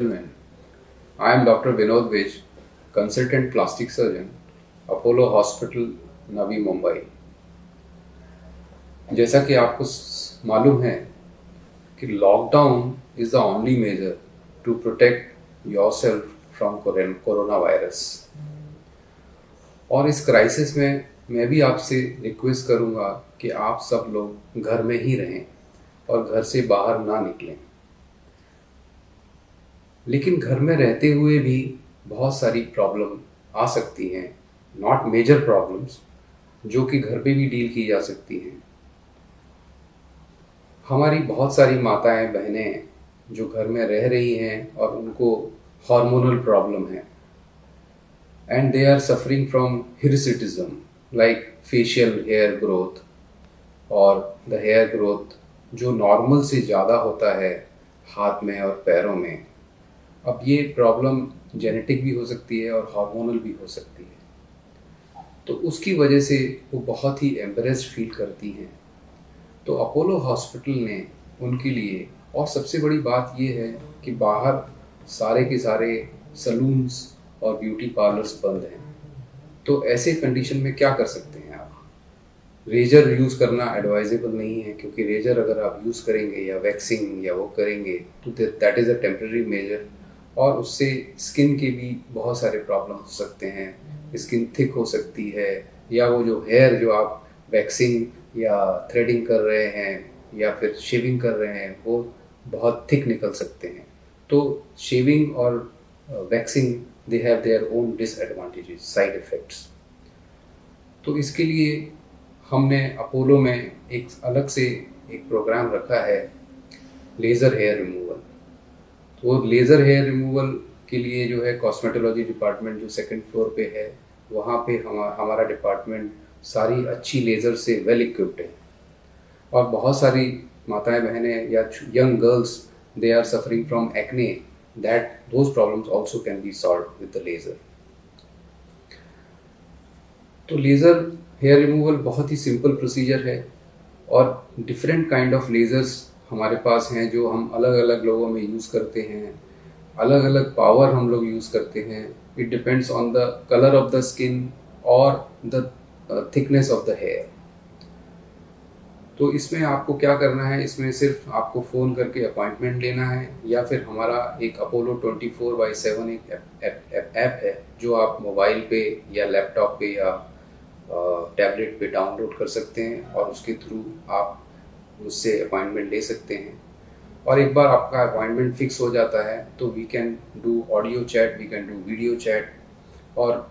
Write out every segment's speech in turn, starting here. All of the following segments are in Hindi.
I am Dr. Vinod Vij, consultant plastic surgeon, Apollo Hospital, Navi Mumbai. जैसा कि आपको मालूम है कि lockdown is the only measure to protect yourself from corona virus. और इस क्राइसिस में मैं भी आपसे रिक्वेस्ट करूंगा कि आप सब लोग घर में ही रहें और घर से बाहर ना निकलें। लेकिन घर में रहते हुए भी बहुत सारी प्रॉब्लम आ सकती हैं, नॉट मेजर प्रॉब्लम्स, जो कि घर पे भी डील की जा सकती हैं। हमारी बहुत सारी माताएं बहनें जो घर में रह रही हैं और उनको हार्मोनल प्रॉब्लम है and they are suffering from hirsutism like facial hair growth और द हेयर ग्रोथ जो नॉर्मल से ज़्यादा होता है हाथ में और पैरों में। अब ये प्रॉब्लम जेनेटिक भी हो सकती है और हार्मोनल भी हो सकती है, तो उसकी वजह से वो बहुत ही एम्बरेस्ड फील करती हैं। तो अपोलो हॉस्पिटल ने उनके लिए, और सबसे बड़ी बात ये है कि बाहर सारे के सारे सलून्स और ब्यूटी पार्लर्स बंद हैं। तो ऐसे कंडीशन में क्या कर सकते हैं आप? रेजर यूज़ करना एडवाइजेबल नहीं है, क्योंकि रेजर अगर आप यूज़ करेंगे या वैक्सिंग या वो करेंगे तो that is a temporary measure, और उससे स्किन के भी बहुत सारे प्रॉब्लम हो सकते हैं। स्किन थिक हो सकती है, या वो जो हेयर जो आप वैक्सिंग या थ्रेडिंग कर रहे हैं या फिर शेविंग कर रहे हैं वो बहुत थिक निकल सकते हैं। तो शेविंग और waxing they have their own disadvantages, side effects. तो इसके लिए हमने अपोलो में एक अलग से एक प्रोग्राम रखा है, लेज़र हेयर रिमूवल। तो वो लेज़र हेयर रिमूवल के लिए जो है कॉस्मेटोलॉजी डिपार्टमेंट जो सेकंड फ्लोर पे है, वहाँ पे हमारा डिपार्टमेंट सारी अच्छी लेज़र से वेल इक्विप्ड है। और बहुत सारी माताएं बहनें या young girls, they are suffering from acne, that those problems also can be solved with the laser. तो लेज़र हेयर रिमूवल बहुत ही सिंपल प्रोसीजर है, और डिफरेंट काइंड ऑफ लेज़र्स हमारे पास हैं जो हम अलग अलग लोगों में यूज़ करते हैं। अलग अलग पावर हम लोग यूज़ करते हैं। It depends on the colour of the skin और the thickness of the hair. तो इसमें आपको क्या करना है, इसमें सिर्फ आपको फ़ोन करके अपॉइंटमेंट लेना है, या फिर हमारा एक अपोलो 24/7 एक ऐप है जो आप मोबाइल पे या लैपटॉप पे या टैबलेट पे डाउनलोड कर सकते हैं, और उसके थ्रू आप मुझसे अपॉइंटमेंट ले सकते हैं। और एक बार आपका अपॉइंटमेंट फिक्स हो जाता है तो we can do audio chat, we can do video chat, और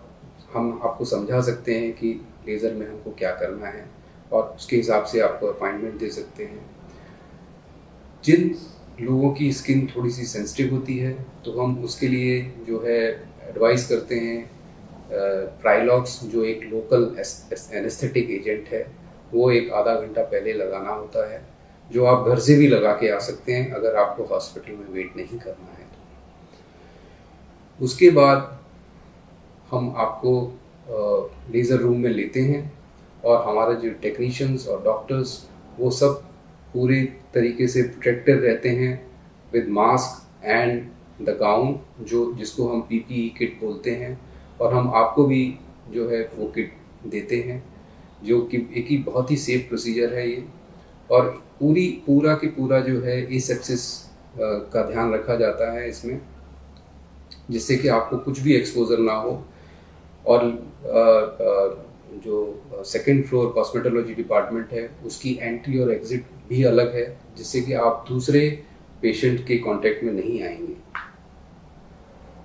हम आपको समझा सकते हैं कि लेज़र में हमको क्या करना है, और उसके हिसाब से आपको अपॉइंटमेंट दे सकते हैं। जिन लोगों की स्किन थोड़ी सी सेंसिटिव होती है तो हम उसके लिए जो है एडवाइस करते हैं ट्राइलॉक्स, जो एक लोकल एनेस्थेटिक एजेंट है, वो एक आधा घंटा पहले लगाना होता है, जो आप घर से भी लगा के आ सकते हैं अगर आपको हॉस्पिटल में वेट नहीं करना है तो। उसके बाद हम आपको लेज़र रूम में लेते हैं, और हमारे जो टेक्नीशियंस और डॉक्टर्स वो सब पूरी तरीके से प्रोटेक्टेड रहते हैं with mask and the gown, जिसको हम पीपीई किट बोलते हैं। और हम आपको भी जो है वो किट देते हैं, जो कि एक ही बहुत ही सेफ प्रोसीजर है ये। और पूरा की पूरा जो है एसेप्सिस का ध्यान रखा जाता है इसमें, जिससे कि आपको कुछ भी एक्सपोजर ना हो। और जो सेकंड फ्लोर कॉस्मेटोलॉजी डिपार्टमेंट है उसकी एंट्री और एग्जिट भी अलग है, जिससे कि आप दूसरे पेशेंट के कांटेक्ट में नहीं आएंगे।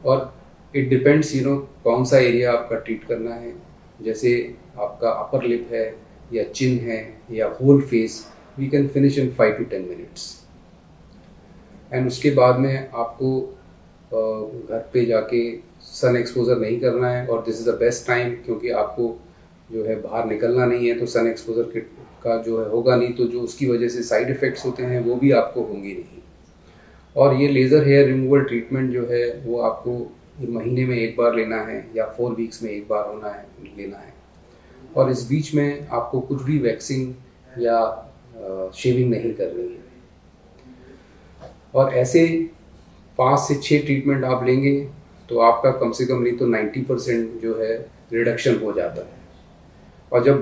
और इट डिपेंड्स कौन सा एरिया आपका ट्रीट करना है, जैसे आपका अपर लिप है या चिन है या whole face, we can finish in 5 to 10 minutes. And उसके बाद में आपको घर पे जाके सन एक्सपोजर नहीं करना है, और this is the best time, क्योंकि आपको जो है बाहर निकलना नहीं है, तो सन एक्सपोजर का जो है होगा नहीं, तो जो उसकी वजह से साइड इफ़ेक्ट्स होते हैं वो भी आपको होंगे नहीं। और ये लेज़र हेयर रिमूवल ट्रीटमेंट जो है वो आपको महीने में एक बार लेना है या 4 वीक्स में एक बार लेना है। और इस बीच में आपको कुछ भी वैक्सिंग या शेविंग नहीं करनी है। और ऐसे 5 से 6 ट्रीटमेंट आप लेंगे तो आपका कम से कम नहीं तो 90% जो है रिडक्शन हो जाता है। और जब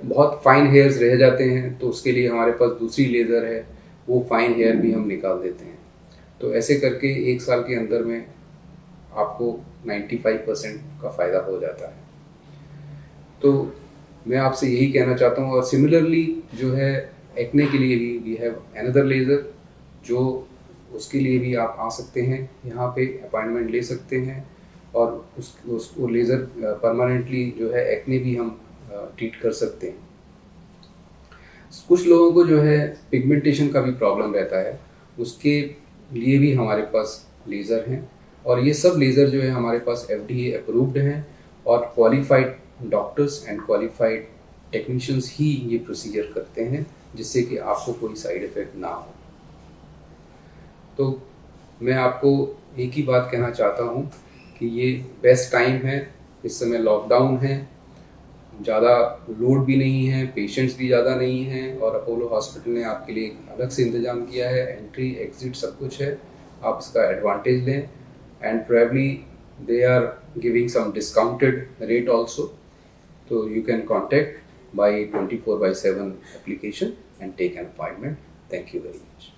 बहुत फाइन हेयर्स रह जाते हैं तो उसके लिए हमारे पास दूसरी लेज़र है, वो फाइन हेयर भी हम निकाल देते हैं। तो ऐसे करके 1 साल के अंदर में आपको 95% का फ़ायदा हो जाता है। तो मैं आपसे यही कहना चाहता हूँ। और सिमिलरली जो है एक्ने के लिए भी वी हैव अनदर लेज़र, जो उसके लिए भी आप आ सकते हैं, यहाँ पे अपॉइंटमेंट ले सकते हैं और उसको लेज़र परमानेंटली जो है एक्ने भी हम ट्रीट कर सकते हैं। कुछ लोगों को जो है पिगमेंटेशन का भी प्रॉब्लम रहता है, उसके लिए भी हमारे पास लेज़र हैं। और ये सब लेज़र जो है हमारे पास FDA अप्रूव्ड हैं और qualified doctors and qualified technicians ही ये प्रोसीजर करते हैं, जिससे कि आपको कोई साइड इफ़ेक्ट ना हो। तो मैं आपको एक ही बात कहना चाहता हूँ कि ये बेस्ट टाइम है। इस समय लॉकडाउन है, ज़्यादा लोड भी नहीं है, पेशेंट्स भी ज़्यादा नहीं हैं और अपोलो हॉस्पिटल ने आपके लिए अलग से इंतज़ाम किया है, एंट्री एग्ज़िट सब कुछ है। आप इसका एडवांटेज लें and probably they are giving some discounted rate also. तो you can contact by 24/7 application and take an appointment. Thank you very much.